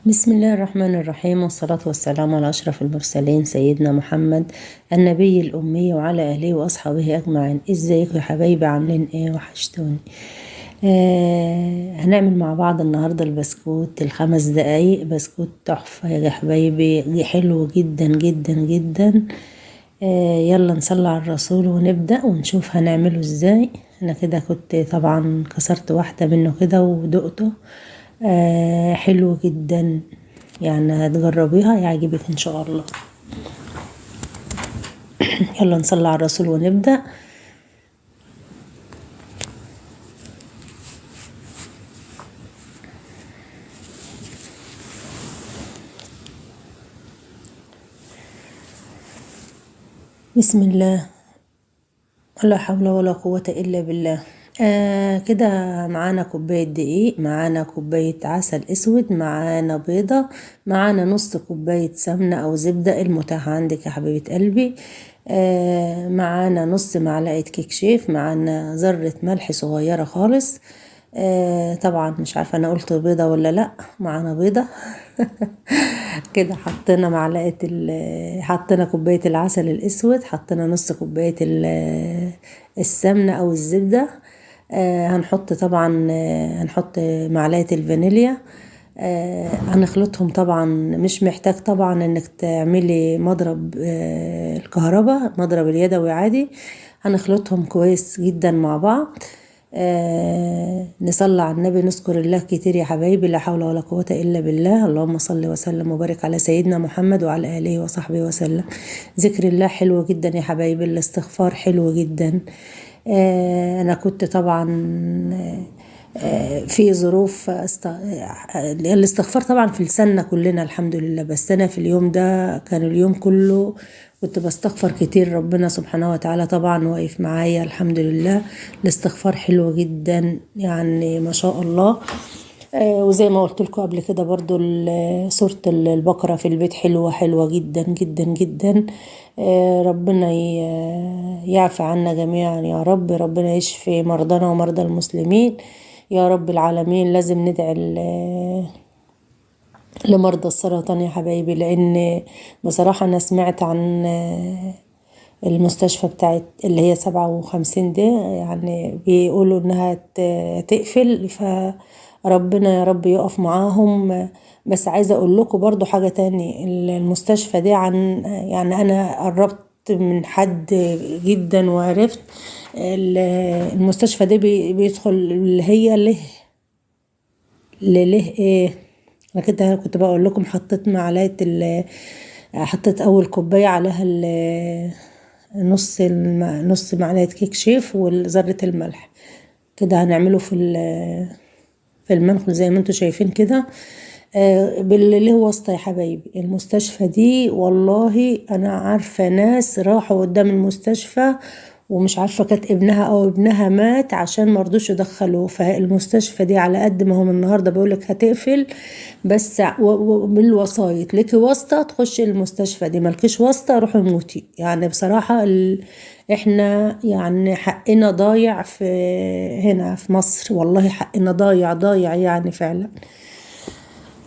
بسم الله الرحمن الرحيم، والصلاة والسلام على أشرف المرسلين سيدنا محمد النبي الأمي وعلى آله وأصحابه أجمعين. ازيكم يا حبايبي؟ عاملين ايه؟ وحشتوني. هنعمل مع بعض النهاردة البسكوت ال5 دقايق. بسكوت تحفة يا حبايبي، حلو جدا جدا جدا. يلا نصلي على الرسول ونبدأ ونشوف هنعمله ازاي. انا كده كنت طبعا كسرت واحدة منه كده ودقته. حلو جدا، يعني هتجربيها يعجبك ان شاء الله. يلا نصلي على الرسول ونبدأ. بسم الله، ولا حول ولا قوة إلا بالله. كده معانا كوباية دقيق، معانا كوباية عسل اسود، معانا بيضة، معانا نص كوباية سمنة او زبدة المتاح عندك يا حبيبة قلبي. معانا نص معلقة كيك شيف، معانا ذرة ملح صغيرة خالص. طبعا مش عارفة انا قلت بيضة ولا لا، معانا بيضة. كده حطينا حطينا كوباية العسل الاسود، حطينا نص كوباية السمنة او الزبدة. هنحط طبعا هنحط معلقة الفانيليا. هنخلطهم طبعا. مش محتاج طبعا انك تعملي مضرب الكهرباء، مضرب اليدوي عادي. هنخلطهم كويس جدا مع بعض. نصلي على النبي، نذكر الله كتير يا حبايبي. لا حول ولا قوة إلا بالله. اللهم صل وسلم وبارك على سيدنا محمد وعلى آله وصحبه وسلم. ذكر الله حلو جدا يا حبايبي، الاستغفار حلو جدا. أنا كنت طبعا في ظروف الاستغفار طبعا في لساننا كلنا الحمد لله، بس أنا في اليوم ده كان اليوم كله كنت بستغفر كتير. ربنا سبحانه وتعالى طبعا واقف معايا الحمد لله. الاستغفار حلو جدا يعني ما شاء الله. وزي ما قلت لكم قبل كده برضو سورة البقرة في البيت حلوة حلوة جدا جدا جدا. ربنا يعفى عنا جميعا يا رب. ربنا يشفي مرضانا ومرضى المسلمين يا رب العالمين. لازم ندعي لمرضى السرطان يا حبايبي، لان بصراحة انا سمعت عن المستشفى بتاعت اللي هي 57 دي، يعني بيقولوا انها تقفل، فربنا يا رب يقف معاهم. بس عايزة اقول لكم برضو حاجة تاني. المستشفى دي يعني انا قربت من حد جدا وعرفت المستشفى دي بيدخل اللي هي له ايه. انا كده كنت بقول لكم حطيت حطيت اول كوبايه عليها نص معلقه كيك شيف وذره الملح. كده هنعمله في المنخل زي ما انتم شايفين كده. باللي هو واسطة يا حبايبي. المستشفى دي والله انا عارفة ناس راحوا قدام المستشفى ومش عارفة كانت ابنها او ابنها مات عشان مرضوش يدخلوه. فالمستشفى دي على قد ما هم النهاردة بيقولك هتقفل، بس بالوسايط. ليكي واسطة تخشي المستشفى دي، ملكيش واسطة روحي موتي. يعني بصراحة احنا يعني حقنا ضايع هنا في مصر، والله حقنا ضايع ضايع يعني فعلا.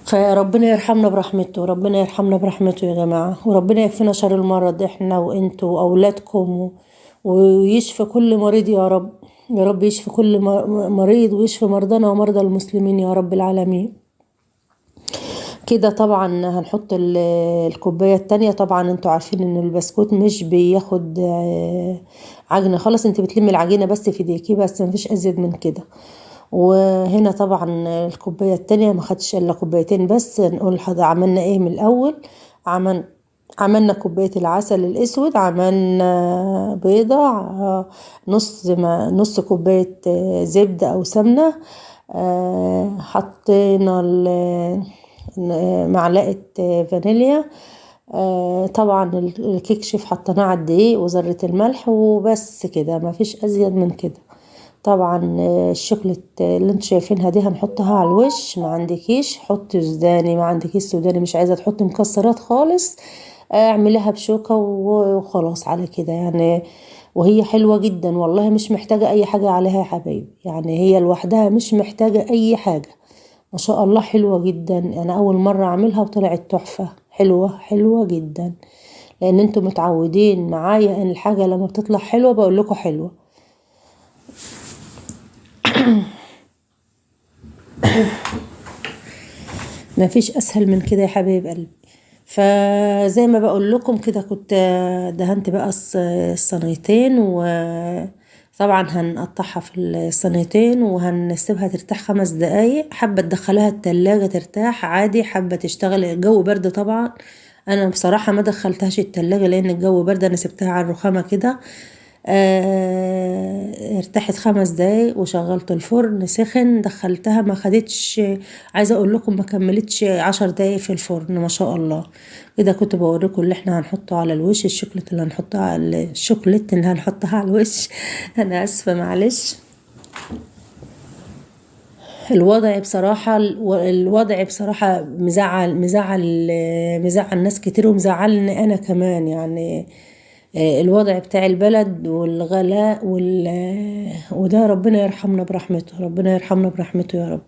فربنا يرحمنا برحمته، ربنا يرحمنا برحمته يا جماعة، وربنا يكفينا شر المرض احنا وانتوا واولادكم ويشفي كل مريض يا رب. يا رب يشفي كل مريض ويشفي مرضانا ومرضى المسلمين يا رب العالمين. كده طبعا هنحط الكوباية التانية. طبعا انتوا عارفين ان البسكوت مش بياخد عجنة خالص، انت بتلمي العجينة بس في ايديكي بس، مفيش ازيد من كده. وهنا طبعا الكوباية التانية ما خدتش الا كوبايتين بس. نقول عملنا ايه من الاول. عملنا كوباية العسل الاسود، عملنا بيضة، نص كوباية زبدة او سمنة. حطينا معلقة فانيليا. طبعا الكيك شيف حطيناه على الدقيق وذرة الملح وبس كده، ما فيش ازيد من كده. طبعا الشوكولات اللي انتوا شايفينها دي هنحطها على الوش. ما عندكيش حطي سوداني، ما عندكيش سوداني مش عايزة تحطي مكسرات خالص، اعمليها بشوكة وخلاص على كده يعني. وهي حلوة جدا والله، مش محتاجة اي حاجة عليها يا حبايبي، يعني هي لوحدها مش محتاجة اي حاجة. ما شاء الله حلوة جدا. انا اول مرة اعملها وطلعت تحفة، حلوة حلوة جدا، لان انتوا متعودين معايا ان الحاجة لما بتطلع حلوة بقول لكم حلوة. ما فيش اسهل من كده يا حبايب قلبي. فزي ما بقول لكم كده كنت دهنت بقى الصينيتين، وطبعا هنقطعها في الصينيتين وهنسيبها ترتاح 5 دقايق. حابة تدخلها التلاجة ترتاح عادي، حابة تشتغل الجو برد طبعا. انا بصراحة ما دخلتهاش التلاجة لان الجو برد، انا سبتها على الرخامة كده. ارتاحت 5 دقايق وشغلت الفرن سخن، دخلتها ما خدتش، عايزه اقول لكم ما كملتش 10 دقايق في الفرن ما شاء الله. كده كنت بوريكم اللي احنا هنحطه على الوش، الشوكولات اللي هنحطها على الشوكولات اللي هنحطها على الوش. انا اسفه معلش. الوضع بصراحه مزعل ناس كتير، ومزعلني انا كمان يعني. الوضع بتاع البلد والغلاء وده ربنا يرحمنا برحمته، ربنا يرحمنا برحمته يا رب.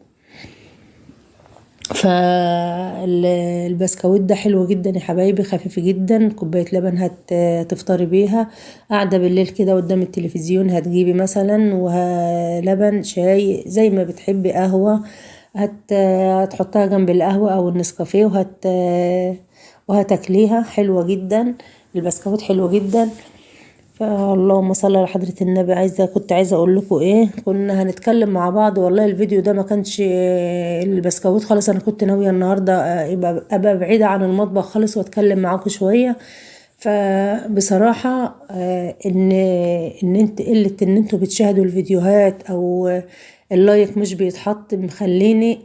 فالبسكويت ده حلو جدا يا حبايبي، خفيف جدا، كوباية لبن هتفطري بيها، قاعدة بالليل كده قدام التلفزيون هتجيبي مثلا لبن شاي زي ما بتحبي، قهوة هتحطها جنب القهوة او النسكافيه وهتاكليها، حلوة جدا. البسكويت حلو جدا. فاللهم صل على حضرة النبي. كنت عايزة اقول لكم ايه، كنا هنتكلم مع بعض والله. الفيديو ده ما كانش البسكويت خالص، انا كنت ناوية النهاردة ابقى بعيدة عن المطبخ خالص واتكلم معاكم شوية. فبصراحة ان انت قلة ان انتوا بتشاهدوا الفيديوهات او اللايك مش بيتحط، مخليني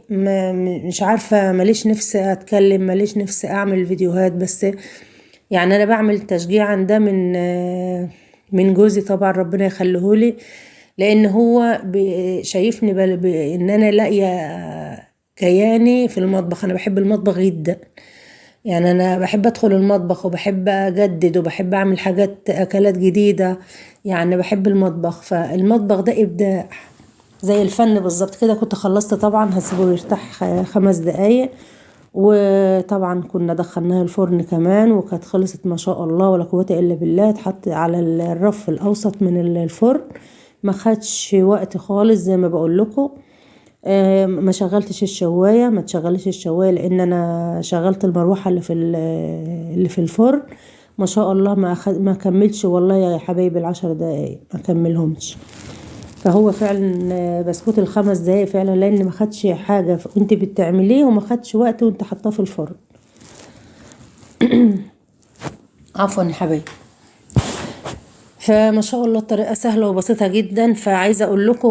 مش عارفة، ماليش نفسي اتكلم، ماليش نفسي اعمل فيديوهات. بس يعني انا بعمل تشجيعا ده من جوزي طبعا، ربنا يخليهولي، لان هو شايفني ان انا لاقيه كياني في المطبخ. انا بحب المطبخ جدا، يعني انا بحب ادخل المطبخ وبحب اجدد وبحب اعمل اكلات جديده، يعني بحب المطبخ. فالمطبخ ده ابداع زي الفن بالظبط كده. كنت خلصت طبعا، هسيبه يرتاح 5 دقايق، وطبعا كنا دخلناها الفرن كمان، وكانت خلصت ما شاء الله ولا قوة الا بالله. اتحط على الرف الاوسط من الفرن، ما خدش وقت خالص زي ما بقول لكم. ما شغلتش الشوايه، ما تشغلش الشوايه لان انا شغلت المروحه اللي في الفرن. ما شاء الله ما كملش والله يا حبايبي ال10 دقايق، ما كملهمش. فهو فعلا بسكوت ال5 دقايق فعلا، لان ما خدش حاجه وانت بتعمليه، وما خدش وقت وانت حطاه في الفرن. عفوا يا حبايبي. فما شاء الله الطريقه سهله وبسيطه جدا. فعايزه اقول لكم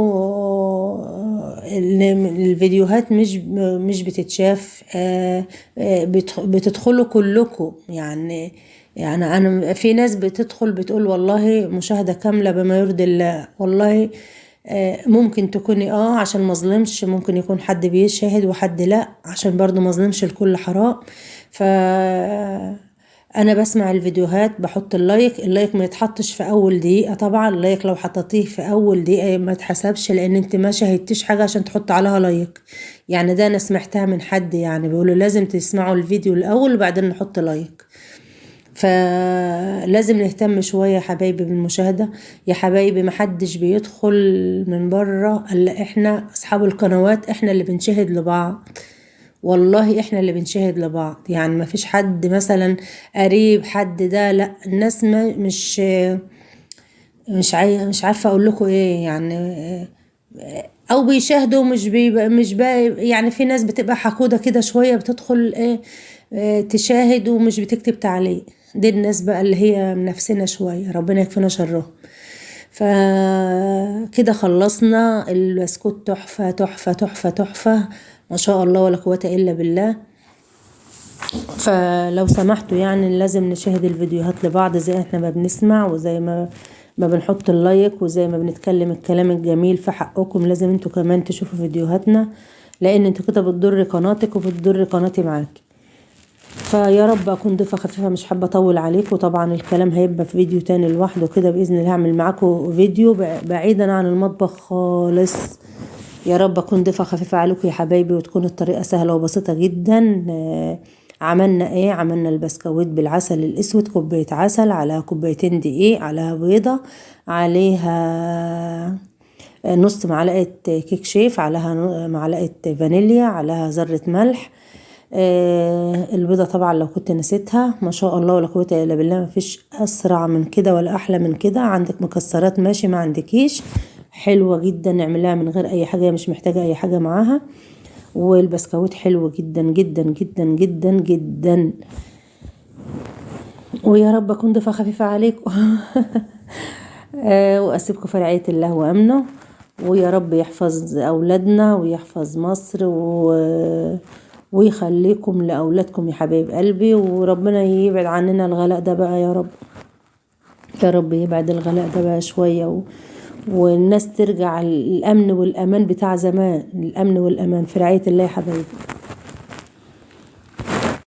ان الفيديوهات مش بتتشاف، بتدخلوا كلكم يعني. انا في ناس بتدخل بتقول والله مشاهده كامله بما يرضي الله. والله ممكن تكوني عشان مظلمش، ممكن يكون حد بيشاهد وحد لا، عشان برضو مظلمش الكل حرام. انا بسمع الفيديوهات، بحط اللايك ما يتحطش في اول دقيقة طبعا. اللايك لو حطيتيه في اول دقيقة ما تحسبش، لان انت ما شاهدتيش حاجة عشان تحط عليها لايك. يعني ده انا سمعتها من حد، يعني بيقولوا لازم تسمعوا الفيديو الاول وبعدين نحط لايك. فلازم نهتم شوية يا حبايبي بالمشاهدة يا حبايبي. محدش بيدخل من بره الا احنا اصحاب القنوات، احنا اللي بنشاهد لبعض، والله احنا اللي بنشاهد لبعض. يعني ما فيش حد مثلا قريب حد ده، لا، الناس ما مش عارفة اقول لكم ايه يعني. او بيشاهدوا مش بقى يعني. في ناس بتبقى حقودة كده شوية، بتدخل تشاهد ومش بتكتب تعليق. دي الناس بقى اللي هي من نفسنا شوية، ربنا يكفينا شرهم. فكده خلصنا البسكوت، تحفة تحفة تحفة تحفة ما شاء الله ولا قوة الا بالله. فلو سمحتوا يعني لازم نشاهد الفيديوهات لبعض، زي احنا ما بنسمع، وزي ما بنحط اللايك، وزي ما بنتكلم الكلام الجميل في حقكم. لازم انتوا كمان تشوفوا فيديوهاتنا، لان انتوا كده بتضر قناتك وبتضر قناتي معاك. فيا رب اكون ضيفة خفيفة، مش حابة اطول عليكم. طبعا الكلام هيبقى في فيديو تاني لوحده كده باذن الله. هعمل معاكم فيديو بعيدا عن المطبخ خالص، يا رب اكون ضيفة خفيفة عليكم يا حبايبي، وتكون الطريقة سهلة وبسيطة جدا. عملنا ايه؟ عملنا البسكويت بالعسل الاسود، كوباية عسل على كوبايتين دقيق على بيضة عليها نص معلقة كيك شيف عليها معلقة فانيليا عليها ذرة ملح. البيضة طبعا لو كنت نسيتها، ما شاء الله ولا قوة الا بالله، مفيش اسرع من كده ولا احلى من كده. عندك مكسرات ماشي، ما عندكيش حلوة جدا، نعملها من غير اي حاجة، مش محتاجة اي حاجة معاها. والبسكويت حلو جدا جدا جدا جدا جدا. ويا رب اكون ضيفة خفيفة عليكم. واسيبكم في رعاية الله وامنه، ويا رب يحفظ اولادنا ويحفظ مصر ويخليكم لاولادكم يا حبايب قلبي، وربنا يبعد عننا الغلاء ده بقى يا رب. يا رب يبعد الغلاء ده بقى شوية والناس ترجع الامن والامان بتاع زمان، الامن والامان في رعاية الله يا حبايبي.